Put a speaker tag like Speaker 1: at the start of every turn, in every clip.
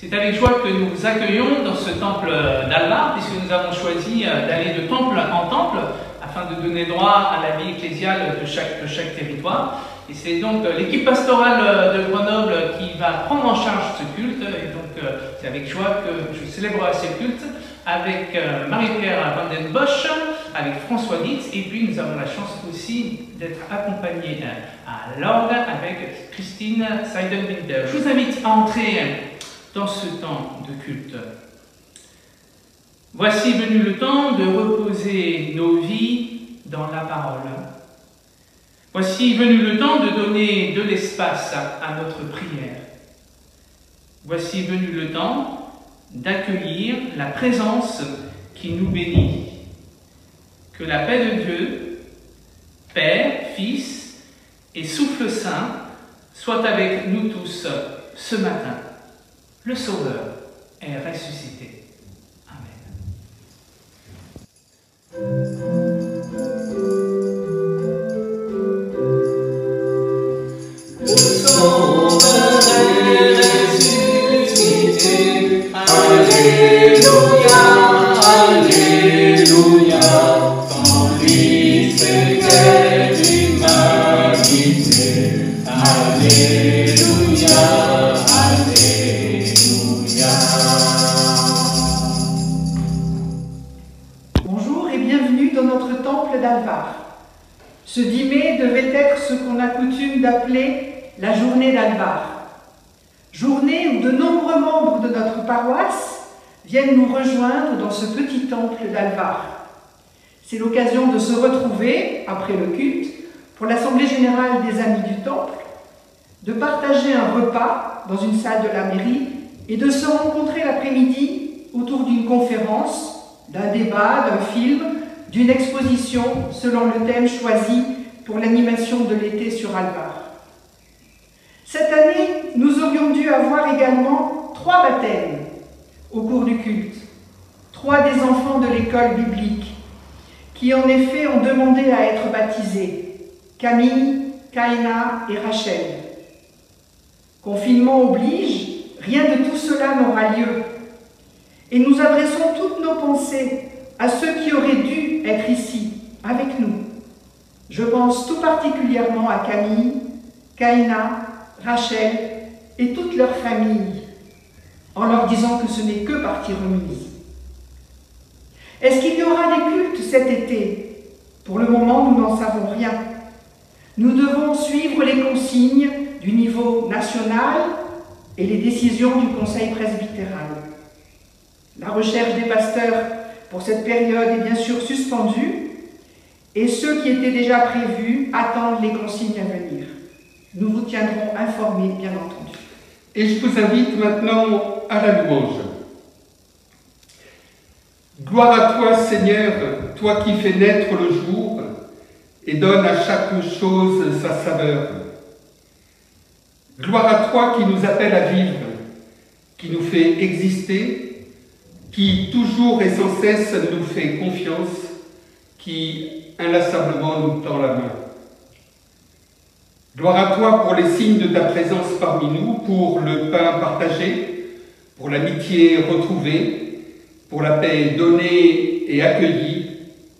Speaker 1: C'est avec joie que nous vous accueillons dans ce temple d'Alvar, puisque nous avons choisi d'aller de temple en temple afin de donner droit à la vie ecclésiale de chaque territoire. Et c'est donc l'équipe pastorale de Grenoble qui va prendre en charge ce culte. Et donc c'est avec joie que je célébrerai ce culte avec Marie-Pierre Van Den Bosch, avec François Dietz, et puis nous avons la chance aussi d'être accompagnés à l'orgue avec Christine Seidenwinter. Je vous invite à entrer dans ce temps de culte. Voici venu le temps de reposer nos vies dans la parole. Voici venu le temps de donner de l'espace à notre prière. Voici venu le temps d'accueillir la présence qui nous bénit. Que la paix de Dieu, Père, Fils et Souffle Saint soit avec nous tous ce matin. Le Sauveur est ressuscité. Amen.
Speaker 2: Le Sauveur est ressuscité. Alléluia, Alléluia. En lui c'est quelle humanité. Alléluia, Alléluia.
Speaker 3: Bonjour et bienvenue dans notre temple d'Alvar. Ce 10 mai devait être ce qu'on a coutume d'appeler la journée d'Alvar. Journée où de nombreux membres de notre paroisse viennent nous rejoindre dans ce petit temple d'Alvar. C'est l'occasion de se retrouver, après le culte, pour l'Assemblée générale des Amis du Temple, de partager un repas dans une salle de la mairie et de se rencontrer l'après-midi autour d'une conférence, d'un débat, d'un film, d'une exposition selon le thème choisi pour l'animation de l'été sur Alvar. Cette année, nous aurions dû avoir également 3 baptêmes au cours du culte. 3 des enfants de l'école biblique qui en effet ont demandé à être baptisés. Camille, Kaina et Rachel. Confinement oblige, rien de tout cela n'aura lieu. Et nous adressons toutes nos pensées à ceux qui auraient dû être ici, avec nous. Je pense tout particulièrement à Camille, Kaina, Rachel et toute leur famille, en leur disant que ce n'est que partie remise. Est-ce qu'il y aura des cultes cet été? Pour le moment, nous n'en savons rien. Nous devons suivre les consignes du niveau national et les décisions du Conseil presbytéral. La recherche des pasteurs pour cette période est bien sûr suspendue et ceux qui étaient déjà prévus attendent les consignes à venir. Nous vous tiendrons informés, bien entendu.
Speaker 4: Et je vous invite maintenant à la louange. Gloire à toi, Seigneur, toi qui fais naître le jour et donne à chaque chose sa saveur. Gloire à toi qui nous appelle à vivre, qui nous fait exister, qui toujours et sans cesse nous fait confiance, qui inlassablement nous tend la main. Gloire à toi pour les signes de ta présence parmi nous, pour le pain partagé, pour l'amitié retrouvée, pour la paix donnée et accueillie,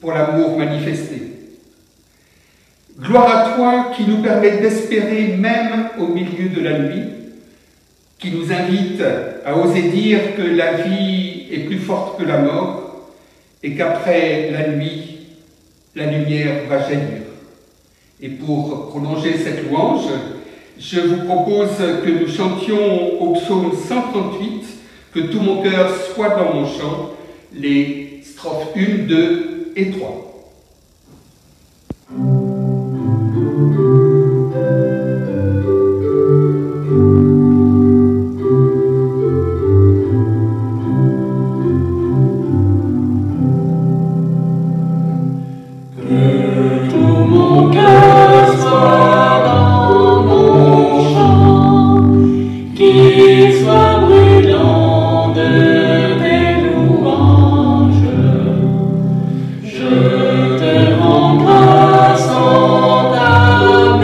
Speaker 4: pour l'amour manifesté. Gloire à toi qui nous permet d'espérer même au milieu de la nuit, qui nous invite à oser dire que la vie est plus forte que la mort et qu'après la nuit, la lumière va jaillir. Et pour prolonger cette louange, je vous propose que nous chantions au psaume 138, que tout mon cœur soit dans mon chant, les strophes 1, 2 et 3.
Speaker 2: Je te rends grâce en ta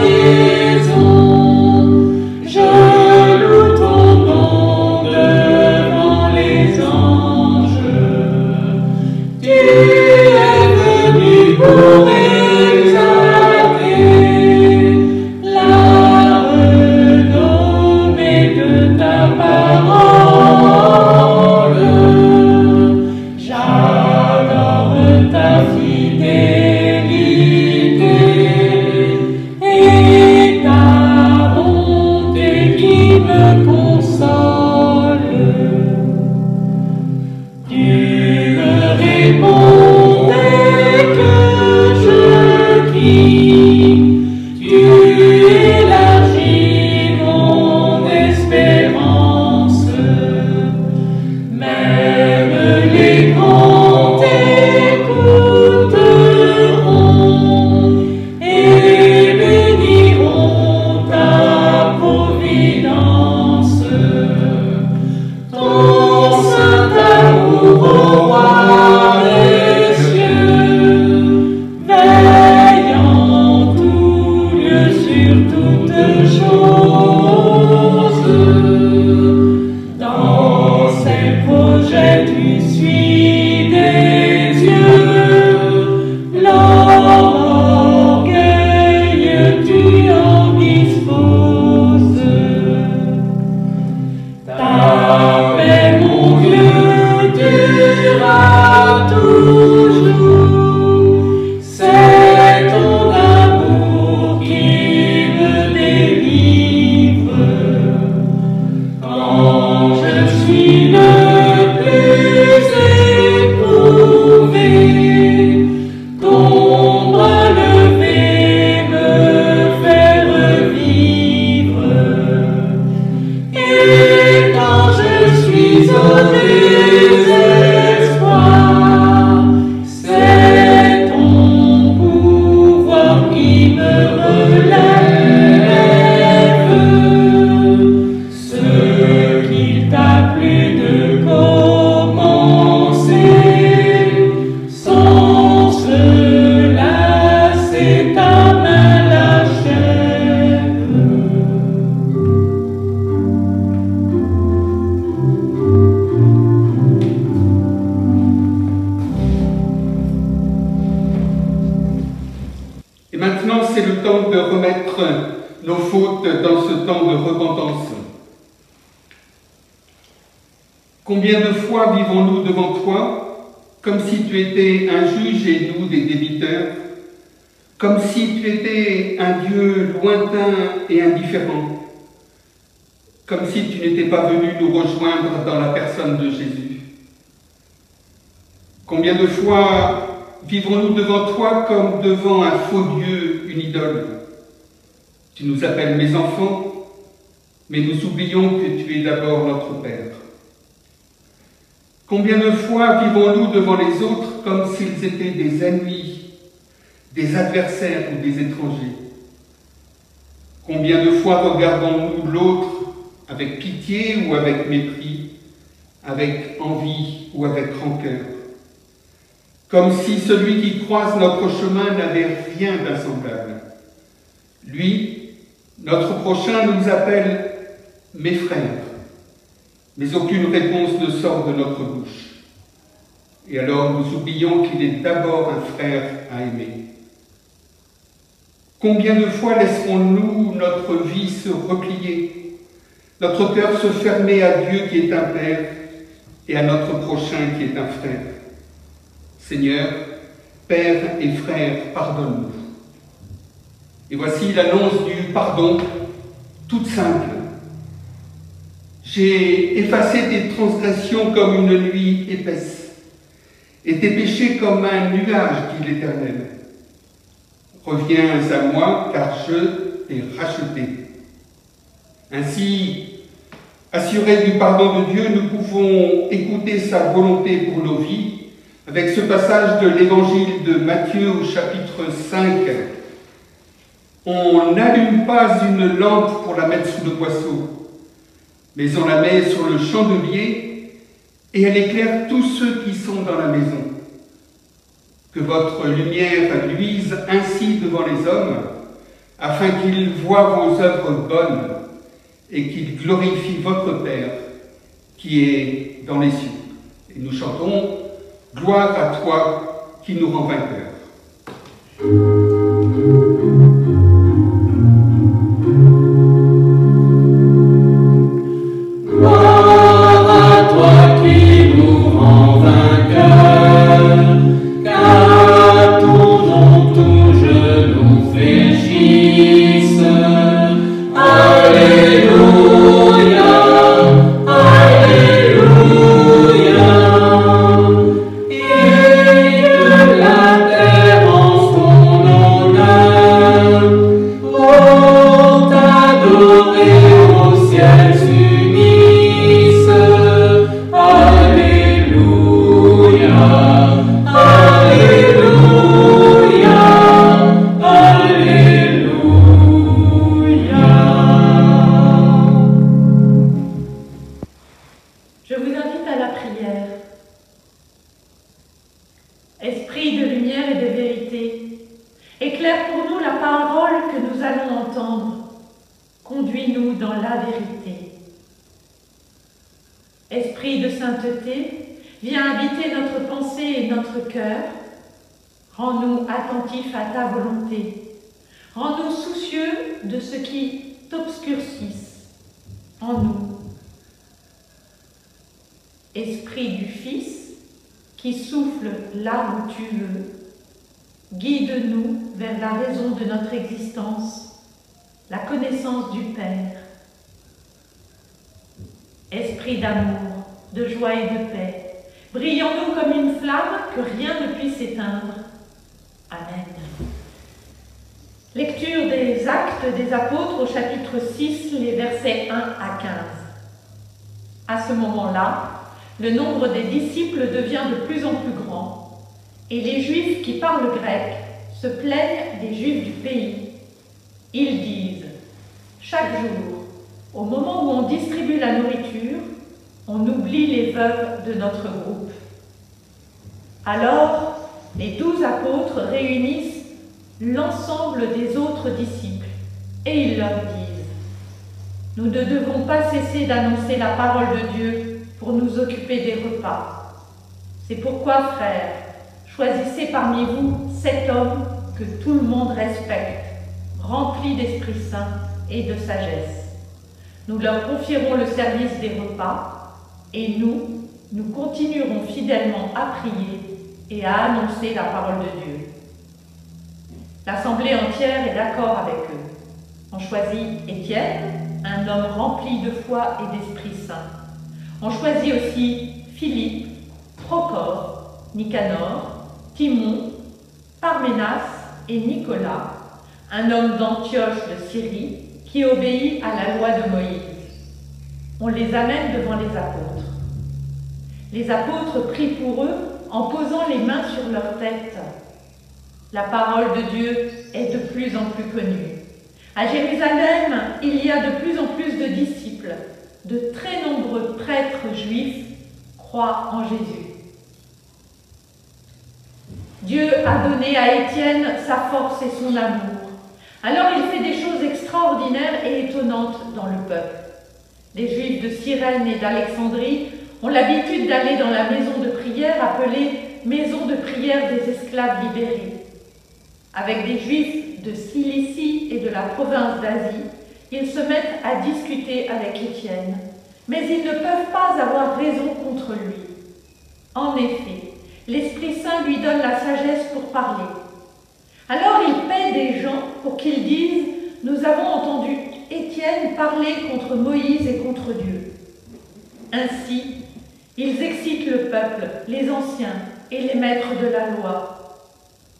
Speaker 2: Ton saint amour au roi des cieux, veille en tout lieu sur toutes choses. Dans ses projets tu suis des yeux, l'orgueil tu en disposes. Ta paix, mon Dieu, durera toujours. C'est ton amour qui me délivre. Quand je suis le plus éprouvé, ton bras levé me fait revivre. Et quand je suis au désespoir, c'est ton pouvoir qui me relève. Ce qu'il t'a plu de commencer, sans cela c'est ta main l'achève.
Speaker 4: Et maintenant, c'est le temps de remettre nos fautes dans ce temps de repentance. Combien de fois vivons-nous devant toi comme si tu étais un juge et nous des débiteurs, comme si tu étais un Dieu lointain et indifférent, comme si tu n'étais pas venu nous rejoindre dans la personne de Jésus. Combien de fois vivons-nous devant toi comme devant un faux Dieu, une idole. Tu nous appelles mes enfants, mais nous oublions que tu es d'abord notre Père. Combien de fois vivons-nous devant les autres comme s'ils étaient des ennemis, des adversaires ou des étrangers? Combien de fois regardons-nous l'autre avec pitié ou avec mépris, avec envie ou avec rancœur? Comme si celui qui croise notre chemin n'avait rien d'insemblable. Lui, notre prochain, nous appelle « mes frères », mais aucune réponse ne sort de notre bouche. Et alors nous oublions qu'il est d'abord un frère à aimer. Combien de fois laisserons-nous notre vie se replier, notre cœur se fermer à Dieu qui est un Père et à notre prochain qui est un frère? Seigneur, Père et Frère, pardonne-nous. Et voici l'annonce du pardon, toute simple. J'ai effacé tes transgressions comme une nuit épaisse, et tes péchés comme un nuage, dit l'Éternel. Reviens à moi, car je t'ai racheté. Ainsi, assurés du pardon de Dieu, nous pouvons écouter sa volonté pour nos vies, avec ce passage de l'évangile de Matthieu au chapitre 5. On n'allume pas une lampe pour la mettre sous le boisseau, mais on la met sur le chandelier et elle éclaire tous ceux qui sont dans la maison. Que votre lumière luise ainsi devant les hommes, afin qu'ils voient vos œuvres bonnes et qu'ils glorifient votre Père qui est dans les cieux. Et nous chantons « Gloire à toi qui nous rend vainqueurs ».
Speaker 2: La terre en son nom.
Speaker 5: conduis-nous dans la vérité. Esprit de sainteté, viens habiter notre pensée et notre cœur. Rends-nous attentifs à ta volonté. Rends-nous soucieux de ce qui t'obscurcisse en nous. Esprit du Fils, qui souffle là où tu veux, guide-nous vers la raison de notre existence, la connaissance du Père. Esprit d'amour, de joie et de paix, brillons-nous comme une flamme que rien ne puisse éteindre. Amen. Lecture des Actes des Apôtres au chapitre 6, les versets 1 à 15. À ce moment-là, le nombre des disciples devient de plus en plus grand, et les Juifs qui parlent grec se plaignent des Juifs du pays. Ils disent, chaque jour, au moment où on distribue la nourriture, on oublie les veuves de notre groupe. Alors, les 12 apôtres réunissent l'ensemble des autres disciples et ils leur disent, nous ne devons pas cesser d'annoncer la parole de Dieu pour nous occuper des repas. C'est pourquoi, frères, choisissez parmi vous 7 hommes que tout le monde respecte, remplis d'Esprit Saint et de sagesse. Nous leur confierons le service des repas et nous continuerons fidèlement à prier et à annoncer la parole de Dieu. L'assemblée entière est d'accord avec eux. On choisit Étienne, un homme rempli de foi et d'Esprit Saint. On choisit aussi Philippe, Procore, Nicanor, Timon, Parménas et Nicolas, un homme d'Antioche de Syrie qui obéit à la loi de Moïse. On les amène devant les apôtres. Les apôtres prient pour eux en posant les mains sur leur tête. La parole de Dieu est de plus en plus connue. À Jérusalem, il y a de plus en plus de disciples. De très nombreux prêtres juifs croient en Jésus. Dieu a donné à Étienne sa force et son amour. Alors il fait des choses extraordinaires et étonnantes dans le peuple. Les Juifs de Cyrène et d'Alexandrie ont l'habitude d'aller dans la maison de prière appelée maison de prière des esclaves libérés. Avec des Juifs de Cilicie et de la province d'Asie, ils se mettent à discuter avec Étienne, mais ils ne peuvent pas avoir raison contre lui. En effet, l'Esprit Saint lui donne la sagesse pour parler. Alors il paie des gens pour qu'ils disent « Nous avons entendu Étienne parler contre Moïse et contre Dieu. » Ainsi, ils excitent le peuple, les anciens et les maîtres de la loi.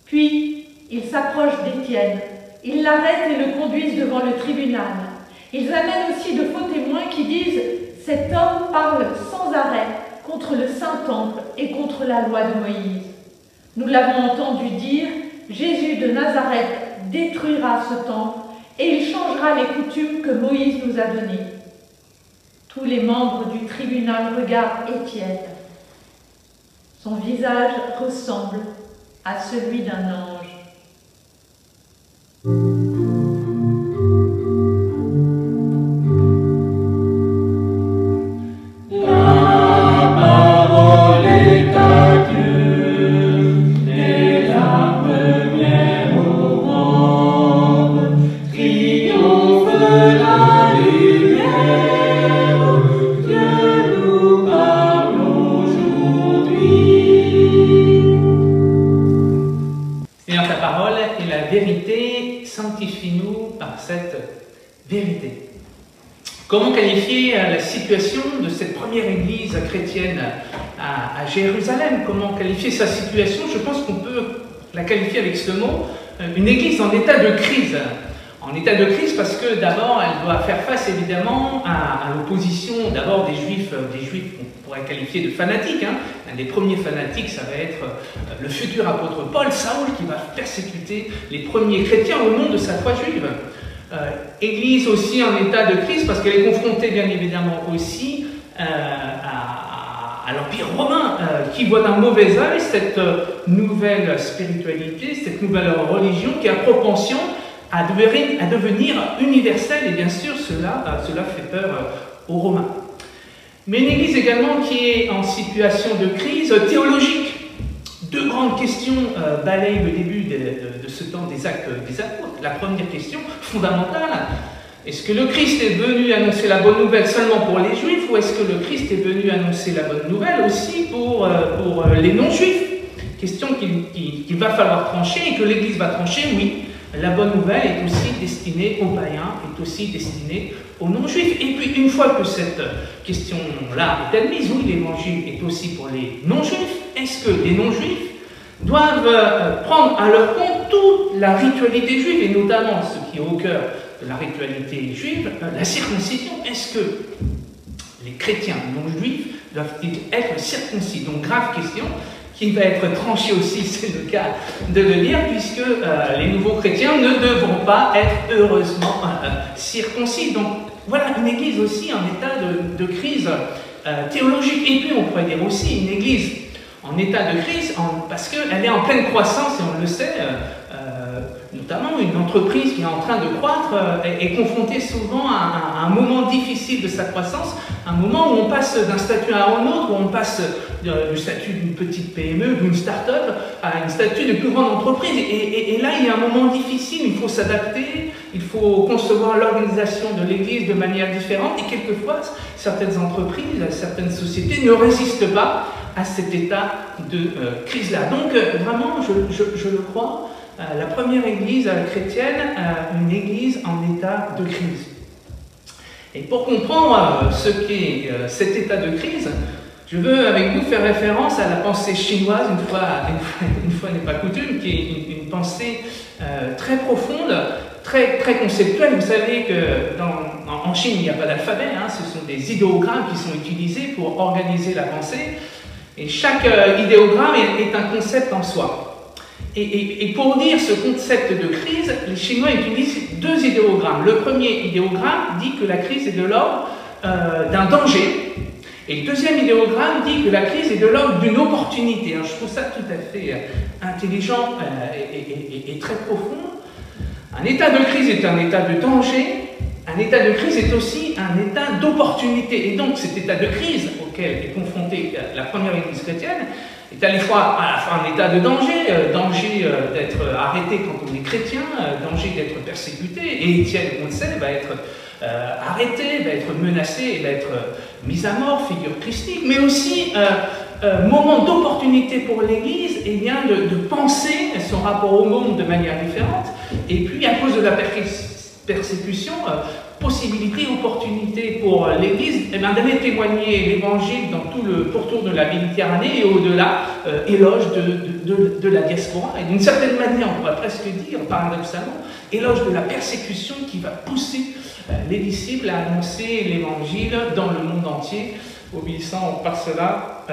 Speaker 5: Puis, ils s'approchent d'Étienne, ils l'arrêtent et le conduisent devant le tribunal. Ils amènent aussi de faux témoins qui disent « Cet homme parle sans arrêt contre le Saint-Temple et contre la loi de Moïse. Nous l'avons entendu dire, Jésus de Nazareth détruira ce temple et il changera les coutumes que Moïse nous a données. » Tous les membres du tribunal regardent Étienne. Son visage ressemble à celui d'un ange.
Speaker 1: Comment qualifier la situation de cette première église chrétienne à Jérusalem? Comment qualifier sa situation? Je pense qu'on peut la qualifier avec ce mot, une église en état de crise. En état de crise parce que d'abord elle doit faire face évidemment à l'opposition d'abord des juifs qu'on pourrait qualifier de fanatiques. Un des premiers fanatiques, ça va être le futur apôtre Paul, Saül, qui va persécuter les premiers chrétiens au nom de sa foi juive. Église aussi en état de crise parce qu'elle est confrontée bien évidemment aussi à l'Empire romain qui voit d'un mauvais œil cette nouvelle spiritualité, cette nouvelle religion qui a propension à devenir universelle, et bien sûr, cela fait peur aux Romains. Mais une Église également qui est en situation de crise théologique. Deux grandes questions balayent le début de ce temps des Actes des Apôtres. La première question, fondamentale, est-ce que le Christ est venu annoncer la bonne nouvelle seulement pour les Juifs, ou est-ce que le Christ est venu annoncer la bonne nouvelle aussi pour les non-Juifs? Question qu'il va falloir trancher et que l'Église va trancher, oui. La bonne nouvelle est aussi destinée aux païens, est aussi destinée aux non-juifs. Et puis, une fois que cette question-là est admise, oui, l'Évangile est aussi pour les non-juifs, est-ce que les non-juifs doivent prendre à leur compte toute la ritualité juive, et notamment ce qui est au cœur de la ritualité juive, la circoncision? Est-ce que les chrétiens non-juifs doivent-ils être circoncis? Donc, grave question, qui va être tranché aussi, c'est le cas de le dire, puisque les nouveaux chrétiens ne devront pas être heureusement circoncis. Donc voilà, une église aussi en état de crise théologique. Et puis on pourrait dire aussi une église en état de crise, parce qu'elle est en pleine croissance, et on le sait, notamment une entreprise qui est en train de croître est confrontée souvent à un moment difficile de sa croissance, un moment où on passe d'un statut à un autre, où on passe du statut d'une petite PME, d'une start-up, à un statut de plus grande entreprise. Et là, il y a un moment difficile, il faut s'adapter, il faut concevoir l'organisation de l'Église de manière différente, et quelquefois, certaines entreprises, certaines sociétés ne résistent pas à cet état de crise-là. Donc, vraiment, je le crois, la première église chrétienne, une église en état de crise. Et pour comprendre ce qu'est cet état de crise, je veux avec vous faire référence à la pensée chinoise, une fois n'est pas coutume, qui est une pensée très profonde, très conceptuelle. Vous savez qu'en Chine, il n'y a pas d'alphabet, hein, ce sont des idéogrammes qui sont utilisés pour organiser la pensée, et chaque idéogramme est un concept en soi. Et pour dire ce concept de crise, les Chinois utilisent deux idéogrammes. Le premier idéogramme dit que la crise est de l'ordre d'un danger, et le deuxième idéogramme dit que la crise est de l'ordre d'une opportunité. Alors, je trouve ça tout à fait intelligent et très profond. Un état de crise est un état de danger, un état de crise est aussi un état d'opportunité. Et donc cet état de crise auquel est confrontée la première Église chrétienne est à la fois un état de danger, danger d'être arrêté quand on est chrétien, danger d'être persécuté, et Étienne, on le sait, va être arrêté, va être menacé, va être mis à mort, figure christique, mais aussi moment d'opportunité pour l'Église, et bien de penser son rapport au monde de manière différente, et puis à cause de la persécution, possibilité, opportunité pour l'Église d'aller témoigner l'Évangile dans tout le pourtour de la Méditerranée et au-delà, éloge de la diaspora. Et d'une certaine manière, on pourrait presque dire, paradoxalement, éloge de la persécution qui va pousser les disciples à annoncer l'Évangile dans le monde entier, obéissant par cela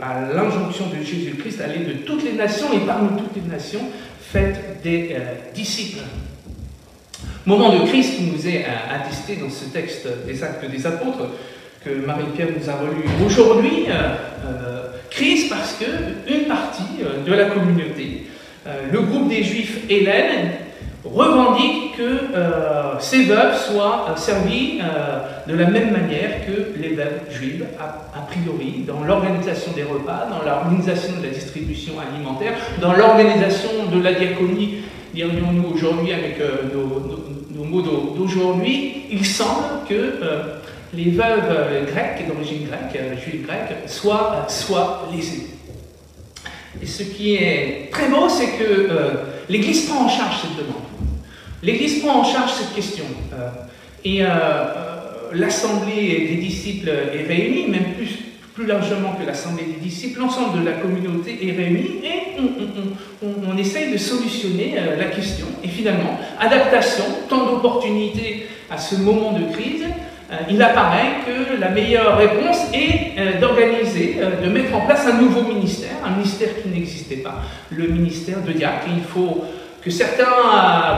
Speaker 1: à l'injonction de Jésus-Christ d'aller de toutes les nations, et parmi toutes les nations, faites des disciples. Moment de crise qui nous est attesté dans ce texte des Actes des Apôtres que Marie-Pierre nous a relu aujourd'hui. Crise parce qu'une partie de la communauté, le groupe des Juifs hellènes, revendique que ces veuves soient servies de la même manière que les veuves juives, a priori, dans l'organisation des repas, dans l'organisation de la distribution alimentaire, dans l'organisation de la diaconie, dirions-nous aujourd'hui avec nos mots d'aujourd'hui. Il semble que les veuves grecques, d'origine grecque, juives grecques, soient lésées. Et ce qui est très beau, c'est que l'Église prend en charge cette demande. L'Église prend en charge cette question. Et l'Assemblée des disciples est réunie, même plus largement que l'Assemblée des disciples, l'ensemble de la communauté est réunie, et on essaye de solutionner la question. Et finalement, adaptation, tant d'opportunités à ce moment de crise, il apparaît que la meilleure réponse est d'organiser, de mettre en place un nouveau ministère, un ministère qui n'existait pas, le ministère de diacre. Il faut que certains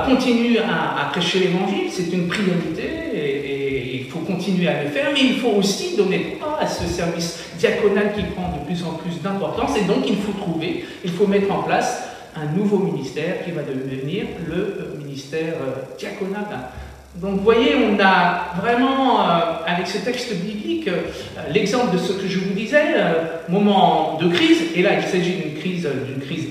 Speaker 1: continuent à prêcher l'Évangile, c'est une priorité, et il faut continuer à le faire, mais il faut aussi donner part à ce service diaconal qui prend de plus en plus d'importance, et donc il faut mettre en place un nouveau ministère qui va devenir le ministère ministère diaconal. Donc vous voyez, on a vraiment, avec ce texte biblique, l'exemple de ce que je vous disais, moment de crise, et là il s'agit d'une crise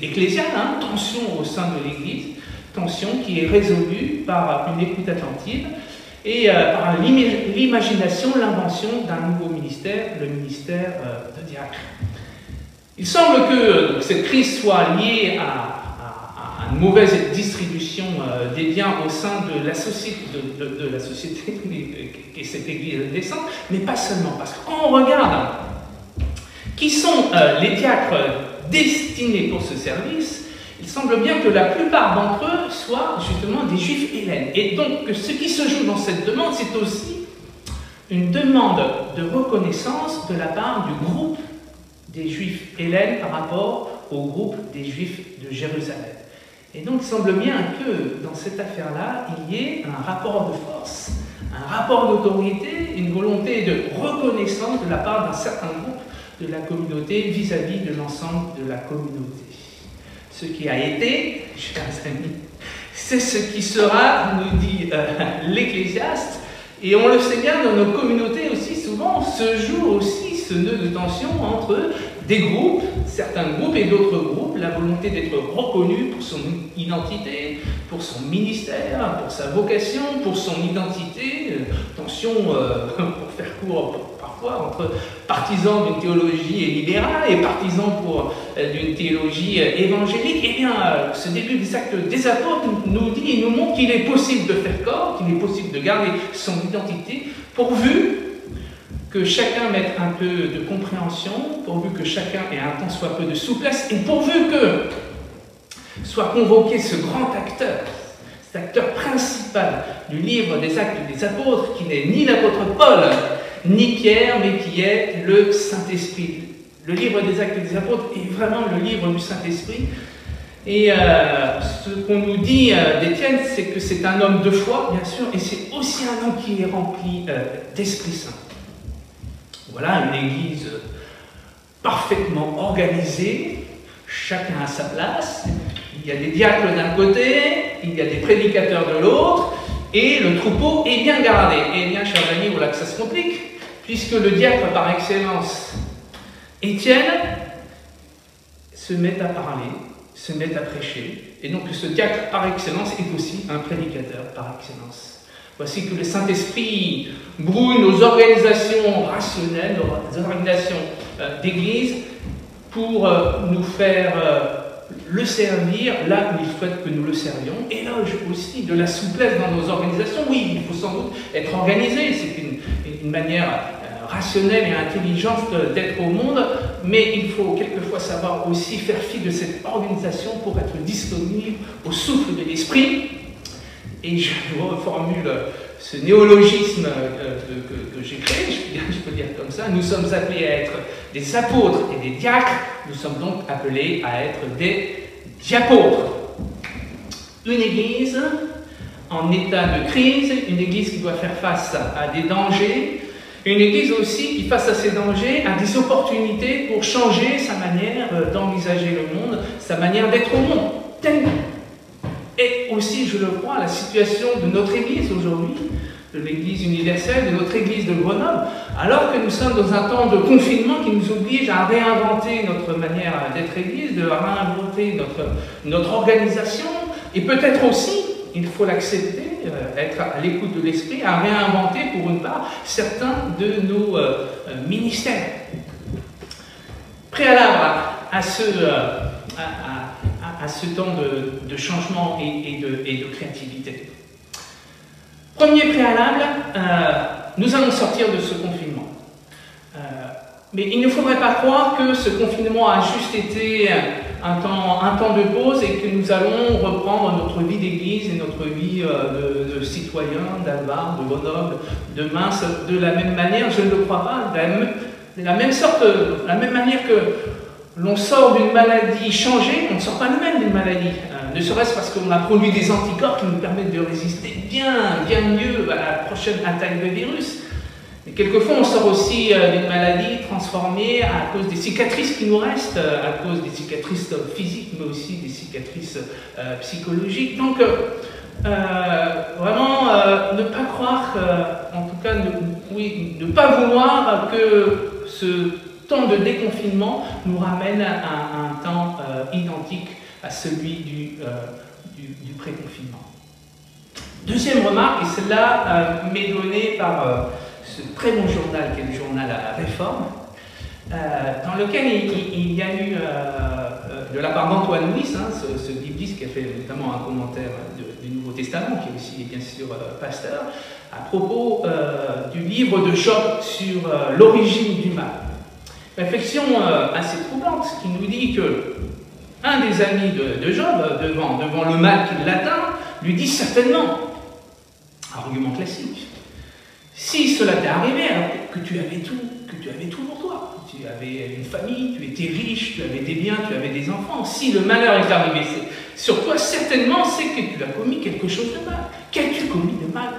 Speaker 1: ecclésiale, hein, tension au sein de l'Église, tension qui est résolue par une écoute attentive et par l'imagination, l'invention d'un nouveau ministère, le ministère de diacre. Il semble que cette crise soit liée à une mauvaise distribution des biens au sein de la société, qui est cette Église naissante, mais pas seulement, parce que quand on regarde qui sont les diacres destinés pour ce service, il semble bien que la plupart d'entre eux soient justement des juifs hellènes. Et donc ce qui se joue dans cette demande, c'est aussi une demande de reconnaissance de la part du groupe des juifs hellènes par rapport au groupe des juifs de Jérusalem. Et donc il semble bien que dans cette affaire-là, il y ait un rapport de force, un rapport d'autorité, une volonté de reconnaissance de la part d'un certain groupe de la communauté vis-à-vis de l'ensemble de la communauté. Ce qui a été, chers amis, c'est ce qui sera, nous dit l'Ecclésiaste, et on le sait bien, dans nos communautés aussi, souvent se joue aussi ce nœud de tension entre des groupes, certains groupes et d'autres groupes, la volonté d'être reconnu pour son identité, pour son ministère, pour sa vocation, pour son identité, tension, pour faire court parfois, entre partisans d'une théologie libérale et partisans d'une théologie évangélique. Eh bien, ce début des Actes des Apôtres nous dit et nous montre qu'il est possible de faire corps, qu'il est possible de garder son identité, pourvu que chacun mette un peu de compréhension, pourvu que chacun ait un tant soit peu de souplesse, et pourvu que soit convoqué ce grand acteur, cet acteur principal du livre des Actes des Apôtres, qui n'est ni l'apôtre Paul, ni Pierre, mais qui est le Saint-Esprit. Le livre des Actes des Apôtres est vraiment le livre du Saint-Esprit. Et ce qu'on nous dit d'Étienne, c'est que c'est un homme de foi, bien sûr, et c'est aussi un homme qui est rempli d'Esprit Saint. Voilà une église parfaitement organisée, chacun à sa place, il y a des diacres d'un côté, il y a des prédicateurs de l'autre, et le troupeau est bien gardé. Et bien, chers amis, voilà que ça se complique, puisque le diacre par excellence, Étienne, se met à parler, se met à prêcher, et donc ce diacre par excellence est aussi un prédicateur par excellence. Voici que le Saint-Esprit brouille nos organisations rationnelles, nos organisations d'église, pour nous faire le servir là où il souhaite que nous le servions. Éloge aussi de la souplesse dans nos organisations. Oui, il faut sans doute être organisé, c'est une manière rationnelle et intelligente d'être au monde, mais il faut quelquefois savoir aussi faire fi de cette organisation pour être disponible au souffle de l'Esprit. Et je reformule ce néologisme que j'ai créé, je peux dire comme ça, nous sommes appelés à être des apôtres et des diacres, nous sommes donc appelés à être des diapôtres. Une église en état de crise, une église qui doit faire face à des dangers, une église aussi qui, face à ces dangers, a des opportunités pour changer sa manière d'envisager le monde, sa manière d'être au monde. Tellement. Et aussi, je le crois, la situation de notre Église aujourd'hui, de l'Église universelle, de notre Église de Grenoble, alors que nous sommes dans un temps de confinement qui nous oblige à réinventer notre manière d'être Église, de réinventer notre organisation, et peut-être aussi, il faut l'accepter, être à l'écoute de l'Esprit, à réinventer pour une part certains de nos ministères. Préalable à ce temps de changement et de créativité. Premier préalable, nous allons sortir de ce confinement. Mais il ne faudrait pas croire que ce confinement a juste été un temps de pause et que nous allons reprendre notre vie d'église et notre vie de citoyen, d'Alvar, de Grenoble, de Mince, de la même manière, je ne le crois pas, de la même manière que l'on sort d'une maladie changée, on ne sort pas nous-mêmes d'une maladie, ne serait-ce parce qu'on a produit des anticorps qui nous permettent de résister bien mieux à la prochaine attaque de virus. Mais quelquefois, on sort aussi d'une maladie transformée à cause des cicatrices qui nous restent, à cause des cicatrices physiques, mais aussi des cicatrices psychologiques. Donc, vraiment ne pas croire, en tout cas ne pas vouloir que ce temps de déconfinement nous ramène à un temps identique à celui du pré-confinement. Deuxième remarque, et celle-là m'est donnée par ce très bon journal qui est le journal Réforme, dans lequel il y a eu, de la part d'Antoine Nuis, ce bibliste qui a fait notamment un commentaire du Nouveau Testament, qui est aussi bien sûr pasteur, à propos du livre de Job sur l'origine du mal. Réflexion assez troublante, qui nous dit que un des amis de Job, devant le mal qui l'atteint, lui dit certainement, argument classique, si cela t'est arrivé alors que tu avais tout pour toi, tu avais une famille, tu étais riche, tu avais des biens, tu avais des enfants, si le malheur est arrivé sur toi, certainement c'est que tu as commis quelque chose de mal. Qu'as-tu commis de mal?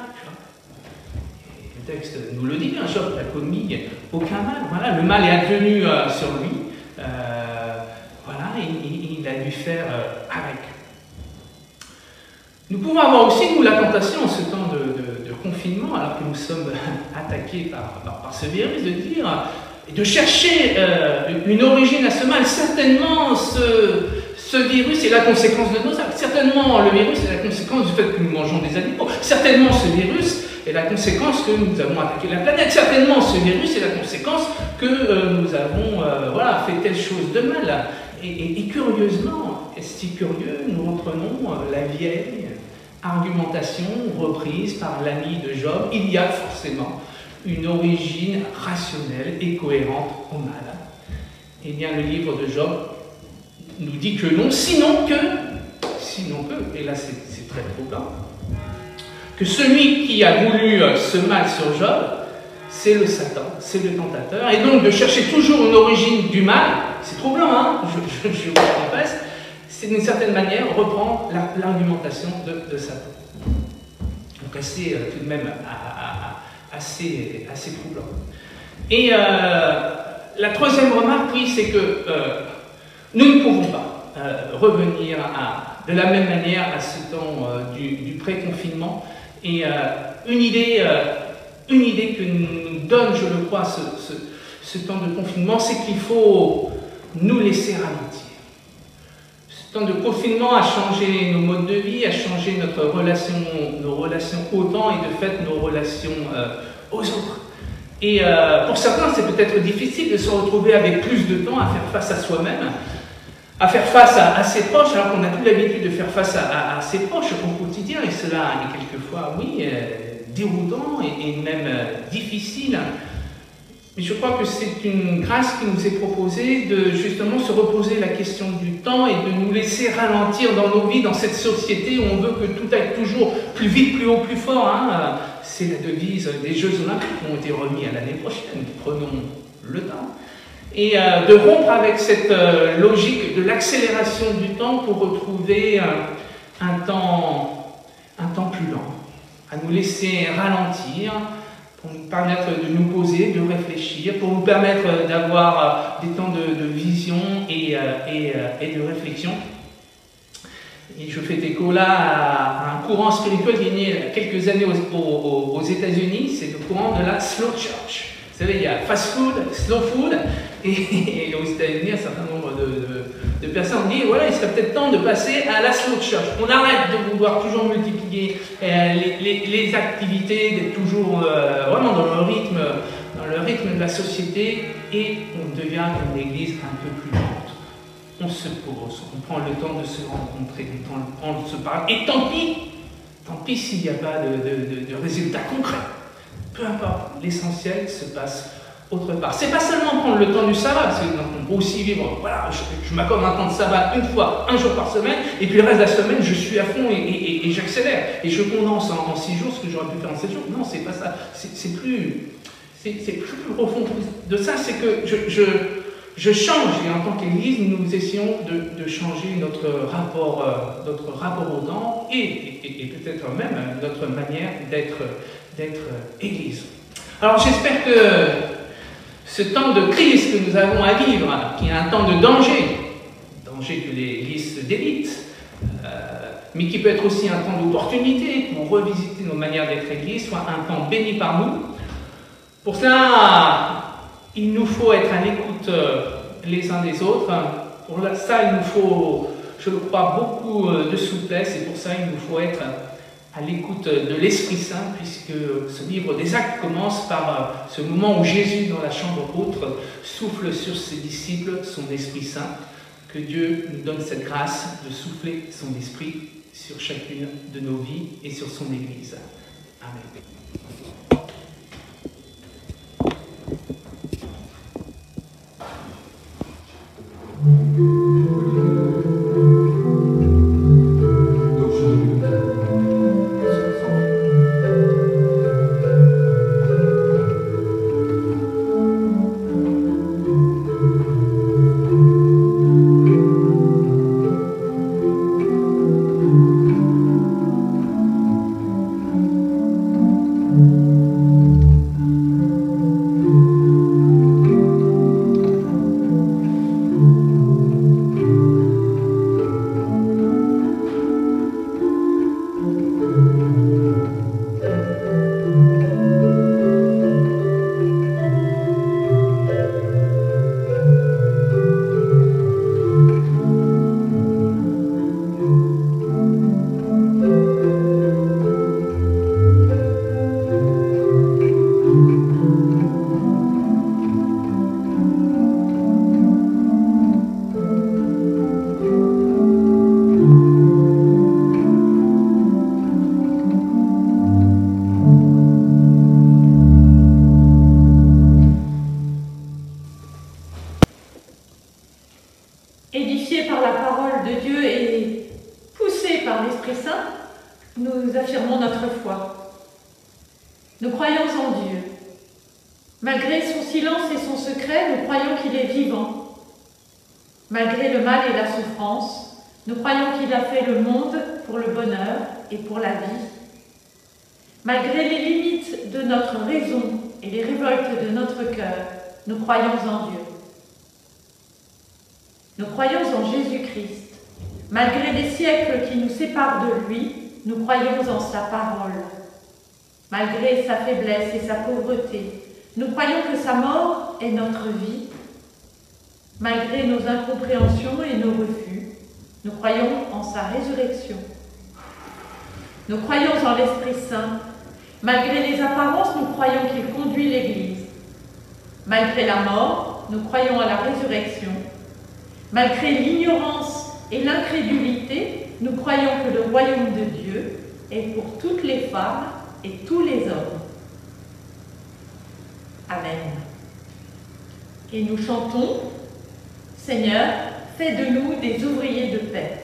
Speaker 1: Et le texte nous le dit, Job n'a commis aucun mal. Voilà, le mal est advenu sur lui. Voilà, il a dû faire avec. Nous pouvons avoir aussi, nous, la tentation en ce temps de confinement, alors que nous sommes attaqués par ce virus, de dire, de chercher une origine à ce mal. Certainement, ce virus est la conséquence de nos actes. Certainement, le virus est la conséquence du fait que nous mangeons des animaux. Certainement, ce virus est la conséquence que nous avons attaqué la planète. Certainement, ce virus est la conséquence que nous avons fait telle chose de mal. Et curieusement, et c'est curieux, nous reprenons la vieille argumentation reprise par l'ami de Job. Il y a forcément une origine rationnelle et cohérente au mal. Eh bien, le livre de Job nous dit que non, sinon que, et là c'est très troublant, que celui qui a voulu ce mal sur Job, c'est le Satan, c'est le tentateur, et donc de chercher toujours une origine du mal, c'est troublant, hein, je vous le confesse, c'est d'une certaine manière reprendre l'argumentation de Satan. Donc assez, tout de même, assez troublant. Et la troisième remarque, oui, c'est que nous ne pouvons pas revenir de la même manière à ce temps du pré-confinement. Et une idée que nous donne, je le crois, ce temps de confinement, c'est qu'il faut nous laisser ralentir. Ce temps de confinement a changé nos modes de vie, a changé nos relations au temps et de fait nos relations aux autres. Et pour certains, c'est peut-être difficile de se retrouver avec plus de temps à faire face à soi-même, à faire face à ses proches, alors qu'on n'a plus l'habitude de faire face à ses proches au quotidien, et cela est quelquefois, oui, déroutant et même difficile. Mais je crois que c'est une grâce qui nous est proposée de justement se reposer la question du temps et de nous laisser ralentir dans nos vies, dans cette société où on veut que tout aille toujours plus vite, plus haut, plus fort. Hein. C'est la devise des Jeux Olympiques qui ont été remis à l'année prochaine. Prenons le temps. Et de rompre avec cette logique de l'accélération du temps pour retrouver un temps plus lent, à nous laisser ralentir, pour nous permettre de nous poser, de réfléchir, pour nous permettre d'avoir des temps de vision et de réflexion. Et je fais écho là à un courant spirituel qui est né il y a quelques années aux États-Unis, c'est le courant de la slow church. Vous savez, il y a fast food, slow food, et aux États-Unis, un certain nombre de personnes disent voilà, il serait peut-être temps de passer à la slow church. On arrête de vouloir toujours multiplier les activités, d'être toujours vraiment dans le rythme de la société, et on devient une église un peu plus lente. On se pose, on prend le temps de se rencontrer, on prend le temps de se parler, et tant pis s'il n'y a pas de résultats concrets. Peu importe, l'essentiel se passe autre part. C'est pas seulement prendre le temps du sabbat, parce qu'on peut aussi vivre, voilà, je m'accorde un temps de sabbat une fois, un jour par semaine, et puis le reste de la semaine, je suis à fond et j'accélère. Et je condense en 6 jours ce que j'aurais pu faire en 7 jours. Non, c'est pas ça. C'est plus profond de ça, c'est que je change, et en tant qu'Église, nous essayons de changer notre rapport au temps, et peut-être même notre manière d'être Église. Alors j'espère que ce temps de crise que nous avons à vivre, qui est un temps de danger que l'Église d'élite, mais qui peut être aussi un temps d'opportunité pour revisiter nos manières d'être Église, soit un temps béni par nous. Pour cela, il nous faut être à l'écoute les uns des autres. Pour ça, il nous faut, je le crois, beaucoup de souplesse, et pour ça, il nous faut être à l'écoute de l'Esprit Saint, puisque ce livre des Actes commence par ce moment où Jésus, dans la chambre haute, souffle sur ses disciples son Esprit Saint. Que Dieu nous donne cette grâce de souffler son Esprit sur chacune de nos vies et sur son Église. Amen.
Speaker 5: Édifiés par la parole de Dieu et poussés par l'Esprit Saint, nous affirmons notre foi. Nous croyons en Dieu. Malgré son silence et son secret, nous croyons qu'il est vivant. Malgré le mal et la souffrance, nous croyons qu'il a fait le monde pour le bonheur et pour la vie. Malgré les limites de notre raison et les révoltes de notre cœur, nous croyons en Dieu. Nous croyons en Jésus-Christ. Malgré les siècles qui nous séparent de lui, nous croyons en sa parole. Malgré sa faiblesse et sa pauvreté, nous croyons que sa mort est notre vie. Malgré nos incompréhensions et nos refus, nous croyons en sa résurrection. Nous croyons en l'Esprit Saint. Malgré les apparences, nous croyons qu'il conduit l'Église. Malgré la mort, nous croyons à la résurrection. Malgré l'ignorance et l'incrédulité, nous croyons que le royaume de Dieu est pour toutes les femmes et tous les hommes. Amen. Et nous chantons, Seigneur, fais de nous des ouvriers de paix.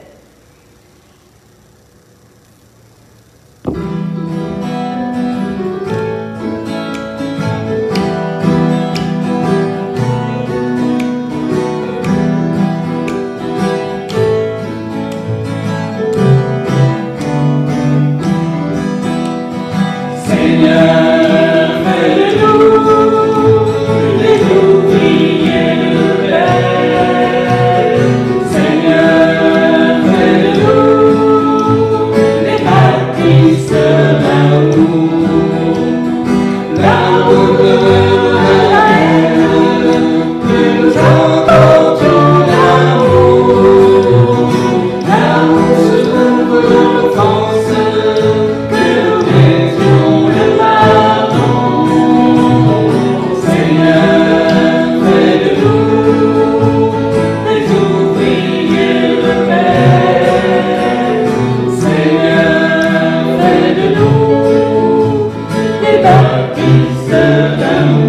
Speaker 2: Baptiste d'amour.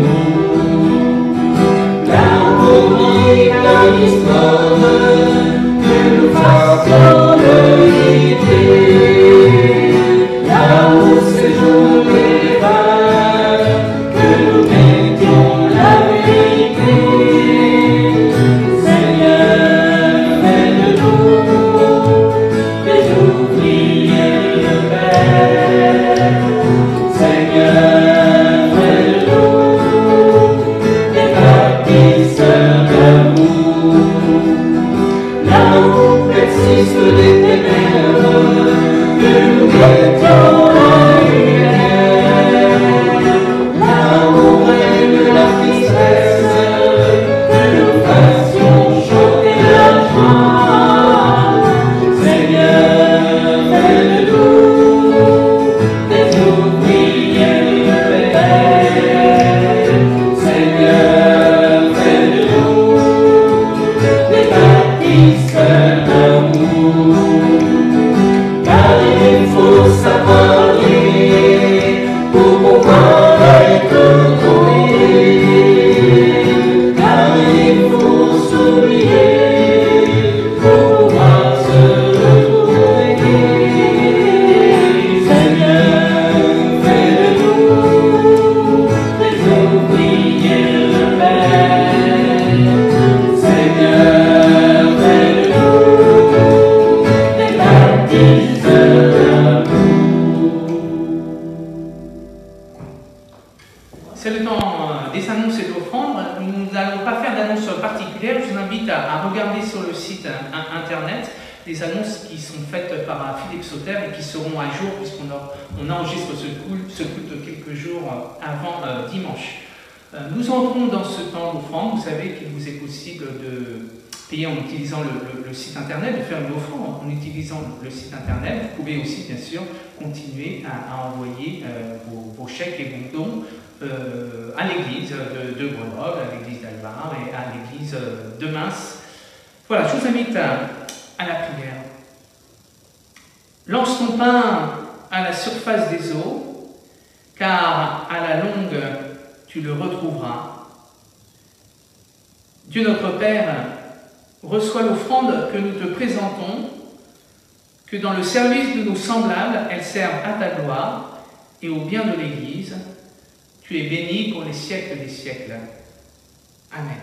Speaker 1: temps des annonces et de l'offrande, nous n'allons pas faire d'annonces particulières. Je vous invite à regarder sur le site internet des annonces qui sont faites par Philippe Sauter et qui seront à jour puisqu'on enregistre ce culte quelques jours avant dimanche. Nous entrons dans ce temps d'offrande. Vous savez qu'il vous est possible de payer en utilisant le site internet, de faire une offrande en utilisant le site internet. Vous pouvez aussi bien sûr continuer à envoyer vos chèques et vos dons à l'église de Grenoble, à l'église d'Alvar et à l'église de Mins. Voilà, je vous invite à la prière. Lance ton pain à la surface des eaux, car à la longue tu le retrouveras. Dieu notre Père, reçois l'offrande que nous te présentons, que dans le service de nos semblables, elle serve à ta gloire et au bien de l'Église. Tu es béni pour les siècles des siècles. Amen.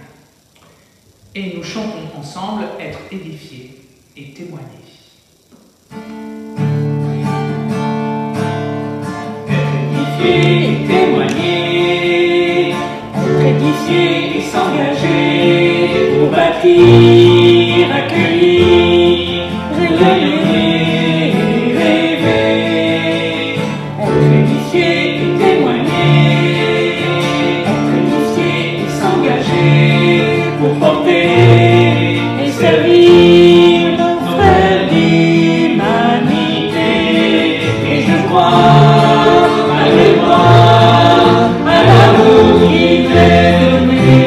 Speaker 1: Et nous chantons ensemble être édifiés et témoigner.
Speaker 2: Être édifié et témoigner, être édifié et s'engager pour bâtir, accueillir, rayonner et rêver. Être édifié et témoigner, être édifié et s'engager pour porter et servir nos frères d'humanité. Et je crois, malgré moi, à l'amour qui m'est donné.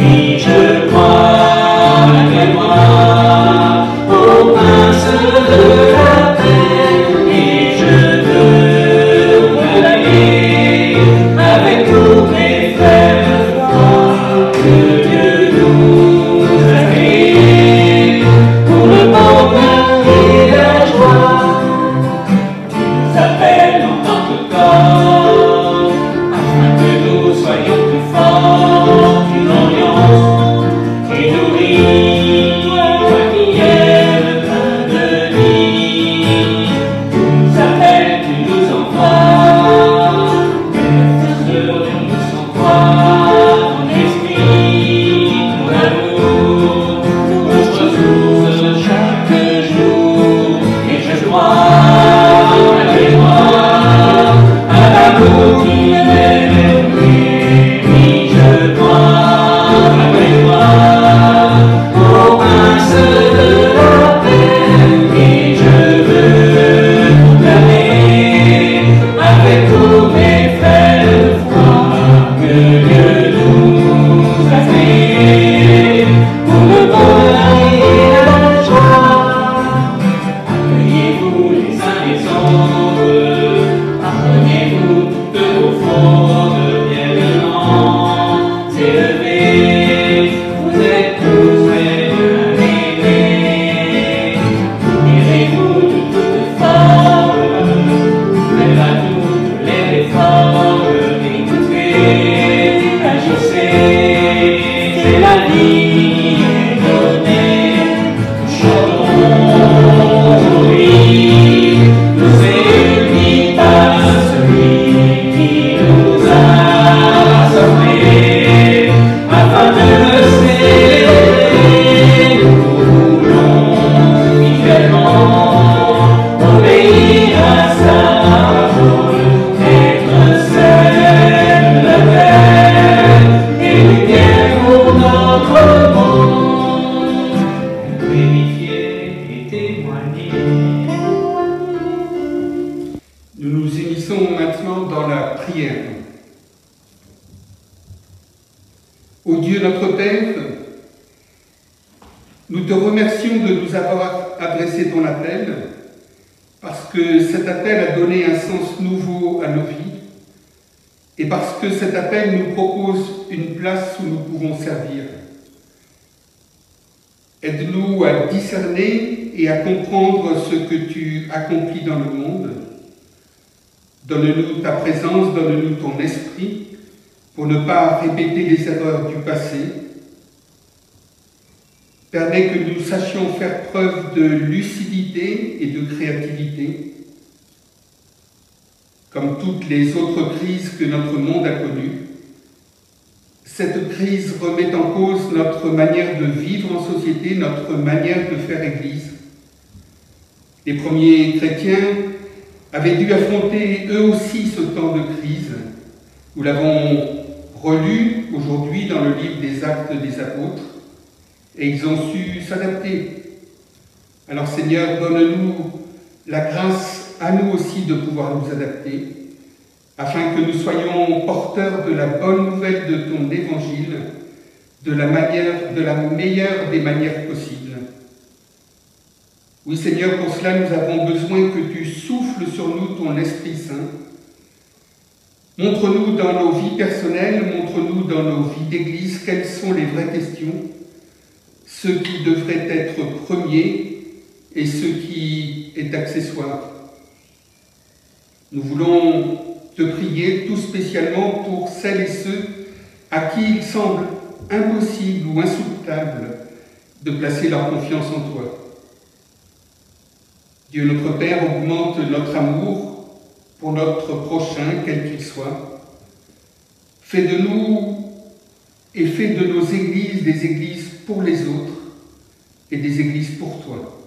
Speaker 2: Et je crois, malgré moi, au prince de la paix. Et je veux proclamer avec tous mes frères de foi que Dieu nous a créés pour le bonheur et la joie. Il nous appelle en tant que corps, afin que nous soyons plus forts qu'une alliance et nourris, toi qui es le pain de vie. Il nous appelle, tu nous envoies, nous sans toi, ton esprit, ton amour, notre ressource chaque jour. Et je crois, malgré moi, à l'amour qui m'est donné. Oui, je crois, malgré moi, au prince de la paix. Et je veux proclamer avec tous mes frères de foi que Dieu nous a créés pour le bonheur et la joie. Accueillez-vous les uns les autres, pardonnez-vous toutes vos fautes, bienveillants, élevés, vous êtes tous très bien aimés. Libérez-vous de toute forme, faites à toutes les réformes, écoutez, agissez, c'est la vie est donnée. Chantons aujourd'hui, nous unis par celui qui nous a sauvés, afin de le célébrer. Nous voulons fidèlement obéir à sa parole, être celle de la paix et du bien pour notre monde. Vérifier et témoigner.
Speaker 4: Nous nous unissons maintenant dans la prière. Ô Dieu notre Père, nous te remercions de nous avoir adressé ton appel, parce que cet appel a donné un sens nouveau à nos vies, et parce que cet appel nous propose une place où nous pouvons servir. Aide-nous à discerner et à comprendre ce que tu accomplis dans le monde. Donne-nous ta présence, donne-nous ton esprit, pour ne pas répéter les erreurs du passé. Permets que nous sachions faire preuve de lucidité et de créativité, comme toutes les autres crises que notre monde a connues, cette crise remet en cause notre manière de vivre en société, notre manière de faire Église. Les premiers chrétiens avaient dû affronter eux aussi ce temps de crise. Nous l'avons relu aujourd'hui dans le livre des Actes des Apôtres, et ils ont su s'adapter. Alors Seigneur, donne-nous la grâce à nous aussi de pouvoir nous adapter, afin que nous soyons porteurs de la bonne nouvelle de ton évangile, de la meilleure des manières possibles. Oui Seigneur, pour cela nous avons besoin que tu souffles sur nous ton Esprit Saint. Montre-nous dans nos vies personnelles, montre-nous dans nos vies d'Église quelles sont les vraies questions, ce qui devrait être premier et ce qui est accessoire. Nous voulons te prier tout spécialement pour celles et ceux à qui il semble impossible ou insoutenable de placer leur confiance en toi. Dieu notre Père, augmente notre amour pour notre prochain, quel qu'il soit. Fais de nous et fais de nos églises des églises pour les autres et des églises pour toi.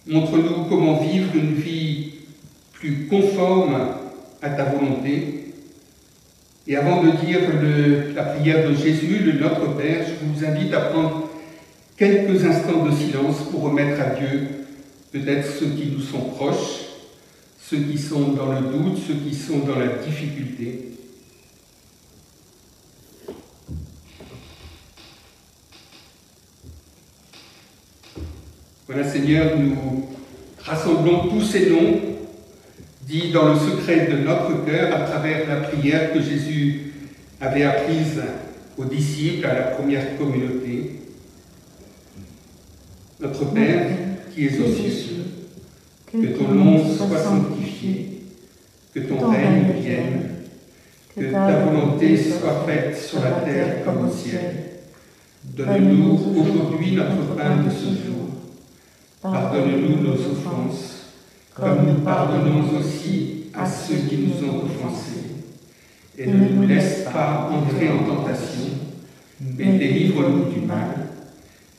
Speaker 4: Montre-nous comment vivre une vie plus conforme à ta volonté. Et avant de dire la prière de Jésus, le Notre Père, je vous invite à prendre quelques instants de silence pour remettre à Dieu peut-être ceux qui nous sont proches, ceux qui sont dans le doute, ceux qui sont dans la difficulté. Voilà Seigneur, nous rassemblons tous ces noms dits dans le secret de notre cœur à travers la prière que Jésus avait apprise aux disciples à la première communauté. Notre Père, qui es aux cieux, que ton nom soit sanctifié, que ton règne vienne, que ta volonté soit faite sur la terre comme au ciel. Donne-nous aujourd'hui notre pain de ce jour. Pardonne-nous nos offenses, comme nous pardonnons aussi à ceux qui nous ont offensés. Et ne nous laisse pas entrer en tentation, mais délivre-nous du mal,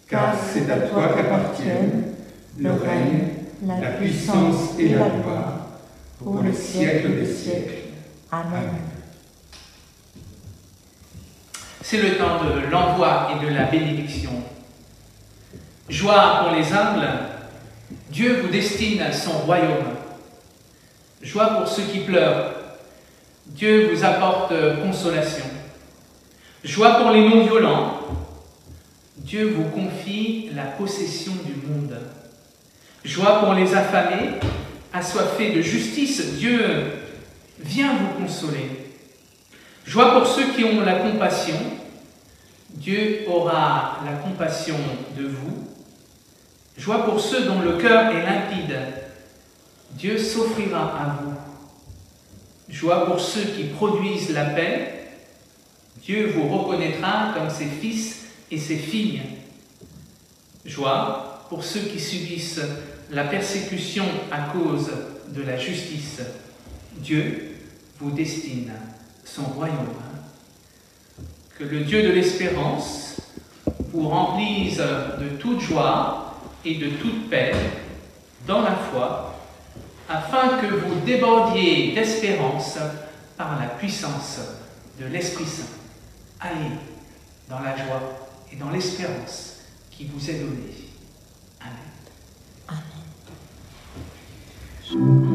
Speaker 4: car c'est à toi qu'appartiennent le règne, la puissance et la gloire, pour le siècle des siècles. Amen.
Speaker 1: C'est le temps de l'envoi et de la bénédiction. Joie pour les humbles, Dieu vous destine son royaume. Joie pour ceux qui pleurent, Dieu vous apporte consolation. Joie pour les non-violents, Dieu vous confie la possession du monde. Joie pour les affamés, assoiffés de justice, Dieu vient vous consoler. Joie pour ceux qui ont la compassion, Dieu aura la compassion de vous. Joie pour ceux dont le cœur est limpide, Dieu s'offrira à vous. Joie pour ceux qui produisent la paix, Dieu vous reconnaîtra comme ses fils et ses filles. Joie pour ceux qui subissent la persécution à cause de la justice, Dieu vous destine son royaume. Que le Dieu de l'espérance vous remplisse de toute joie et de toute paix dans la foi, afin que vous débordiez d'espérance par la puissance de l'Esprit Saint. Allez dans la joie et dans l'espérance qui vous est donnée. Amen.
Speaker 2: Amen.